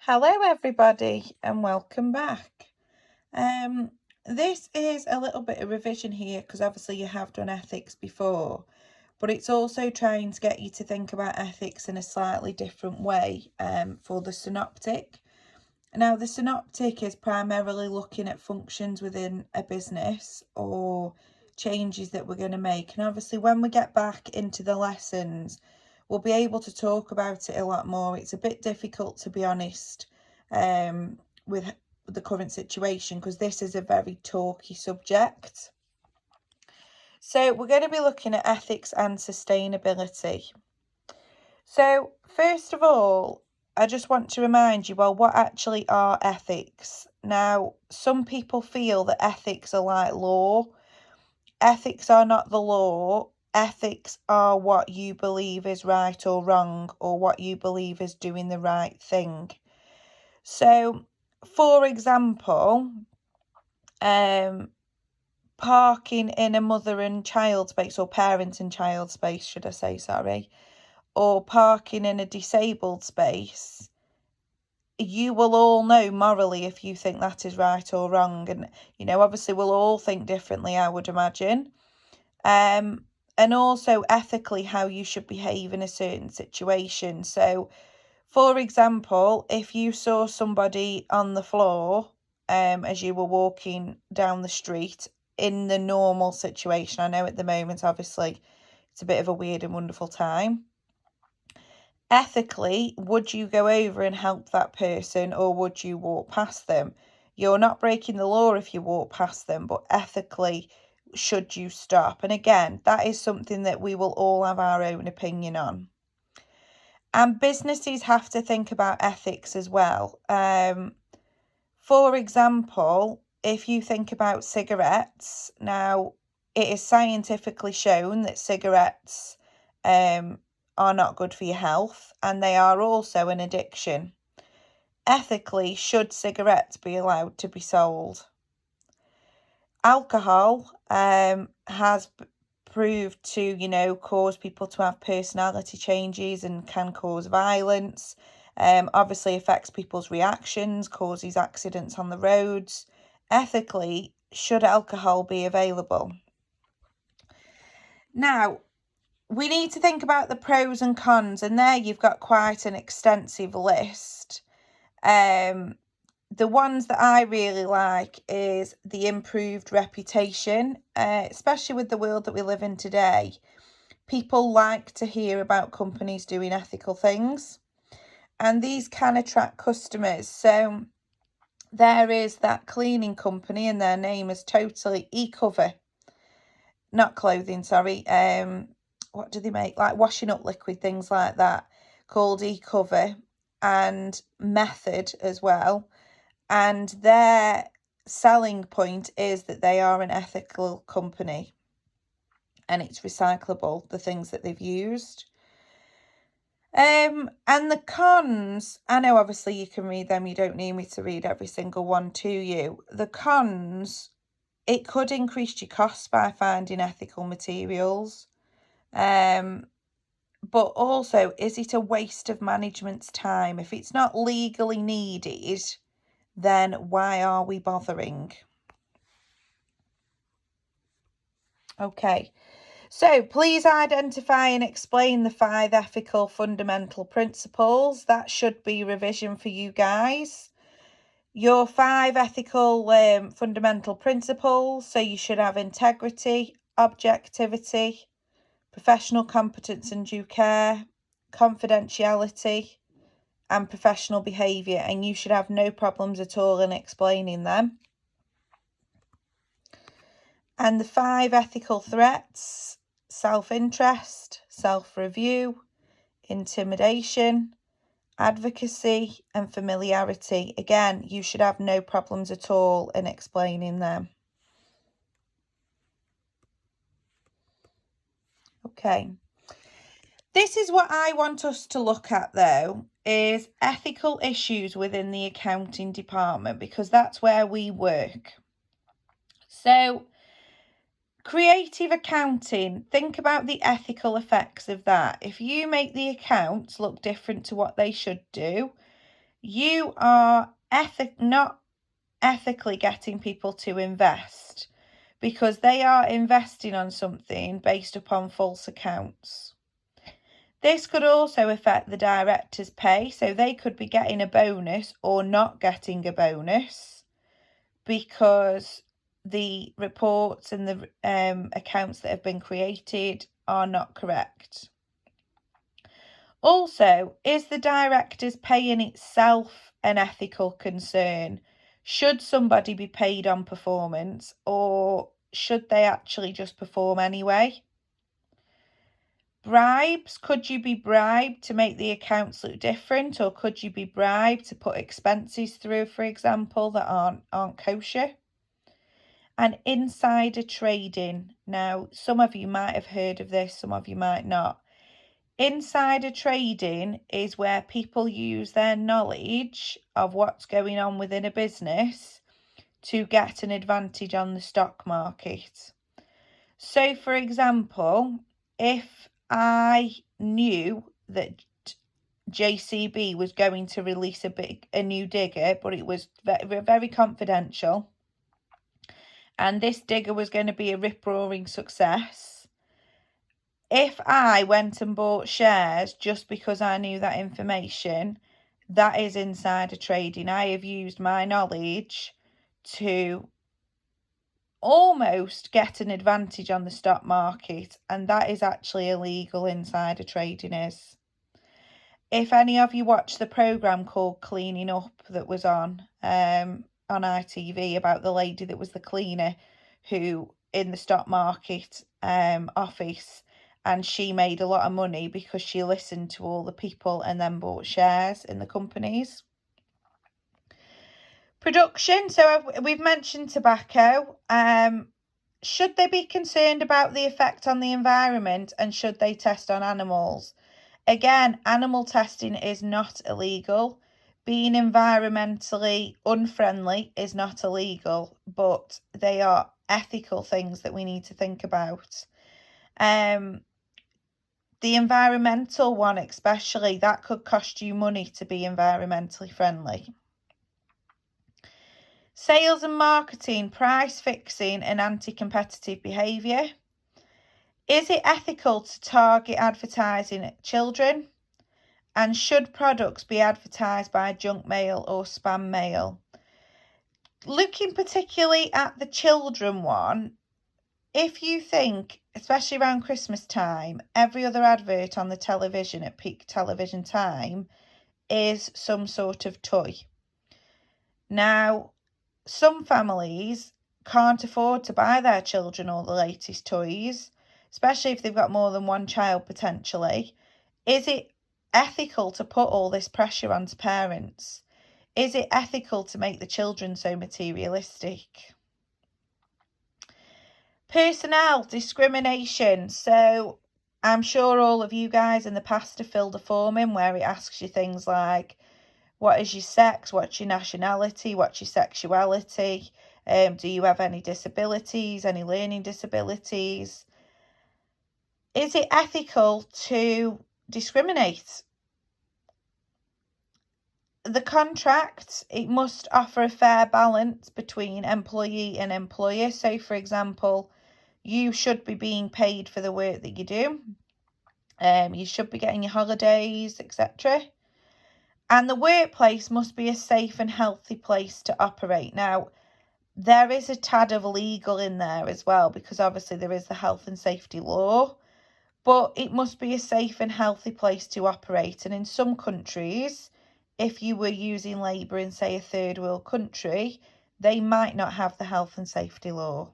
Hello everybody and welcome back. This is a little bit of revision here because obviously you have done ethics before, but it's also trying to get you to think about ethics in a slightly different way for the synoptic. Now, the synoptic is primarily looking at functions within a business or changes that we're going to make. And obviously when we get back into the lessons, we'll be able to talk about it a lot more. It's a bit difficult, to be honest, with the current situation because this is a very talky subject. So we're going to be looking at ethics and sustainability. So first of all, I just want to remind you, well, what actually are ethics? Now, some people feel that ethics are like law. Ethics are not the law. Ethics are what you believe is right or wrong, or what you believe is doing the right thing. So, for example, parking in a mother and child space, or parent and child space, should I say, sorry, or parking in a disabled space, you will all know morally if you think that is right or wrong. And, obviously we'll all think differently, I would imagine. And also ethically how you should behave in a certain situation. So, for example, if you saw somebody on the floor as you were walking down the street in the normal situation, I know at the moment, obviously, it's a bit of a weird and wonderful time. Ethically, would you go over and help that person or would you walk past them? You're not breaking the law if you walk past them, but ethically, should you stop? And again, that is something that we will all have our own opinion on. And businesses have to think about ethics as well. For example, if you think about cigarettes, now it is scientifically shown that cigarettes are not good for your health and they are also an addiction. Ethically, should cigarettes be allowed to be sold? Alcohol has proved to, cause people to have personality changes and can cause violence. Obviously affects people's reactions, causes accidents on the roads. Ethically, should alcohol be available? Now, we need to think about the pros and cons, and there you've got quite an extensive list. The ones that I really like is the improved reputation, especially with the world that we live in today. People like to hear about companies doing ethical things, and these can attract customers. So there is that cleaning company, and their name is Totally eCover. Not clothing, sorry. What do they make? Like washing up liquid, things like that, called eCover, and Method as well. And their selling point is that they are an ethical company and it's recyclable, the things that they've used. And the cons, I know obviously you can read them, you don't need me to read every single one to you. The cons, it could increase your costs by finding ethical materials. But also, is it a waste of management's time? If it's not legally needed, then why are we bothering? Okay, so please identify and explain the 5 ethical fundamental principles. That should be revision for you guys. Your 5 ethical fundamental principles. So you should have integrity, objectivity, professional competence and due care, confidentiality, and professional behaviour. And you should have no problems at all in explaining them. And the 5 ethical threats: self-interest, self-review, intimidation, advocacy, and familiarity. Again, you should have no problems at all in explaining them. Okay. This is what I want us to look at, though, is ethical issues within the accounting department, because that's where we work. So, creative accounting, think about the ethical effects of that. If you make the accounts look different to what they should do, you are not ethically getting people to invest, because they are investing on something based upon false accounts. This could also affect the director's pay, so they could be getting a bonus or not getting a bonus because the reports and the accounts that have been created are not correct. Also, is the director's pay in itself an ethical concern? Should somebody be paid on performance, or should they actually just perform anyway? Bribes, could you be bribed to make the accounts look different, or could you be bribed to put expenses through, for example, that aren't kosher? And insider trading. Now, some of you might have heard of this, some of you might not. Insider trading is where people use their knowledge of what's going on within a business to get an advantage on the stock market. So, for example, if I knew that JCB was going to release a new digger, but it was very, very confidential, and this digger was going to be a rip-roaring success, if I went and bought shares just because I knew that information, that is insider trading. I have used my knowledge to almost get an advantage on the stock market, and that is actually illegal. Insider trading is. If any of you watched the programme called Cleaning Up that was on ITV about the lady that was the cleaner who in the stock market office, and she made a lot of money because she listened to all the people and then bought shares in the companies. Production, so we've mentioned tobacco. Should they be concerned about the effect on the environment, and should they test on animals? Again, animal testing is not illegal. Being environmentally unfriendly is not illegal, but they are ethical things that we need to think about. The environmental one especially, that could cost you money to be environmentally friendly. Sales and marketing, price fixing and anti-competitive behaviour. Is it ethical to target advertising at children? And should products be advertised by junk mail or spam mail? Looking particularly at the children one, if you think, especially around Christmas time, every other advert on the television at peak television time is some sort of toy. Now, some families can't afford to buy their children all the latest toys, especially if they've got more than one child potentially. Is it ethical to put all this pressure onto parents? Is it ethical to make the children so materialistic? Personnel discrimination. So I'm sure all of you guys in the past have filled a form in where it asks you things like, what is your sex? What's your nationality? What's your sexuality? Do you have any disabilities, any learning disabilities? Is it ethical to discriminate? The contract, it must offer a fair balance between employee and employer. So, for example, you should be being paid for the work that you do. You should be getting your holidays, etc. And the workplace must be a safe and healthy place to operate. Now, there is a tad of legal in there as well, because obviously there is the health and safety law, but it must be a safe and healthy place to operate. And in some countries, if you were using labour in, say, a third world country, they might not have the health and safety law.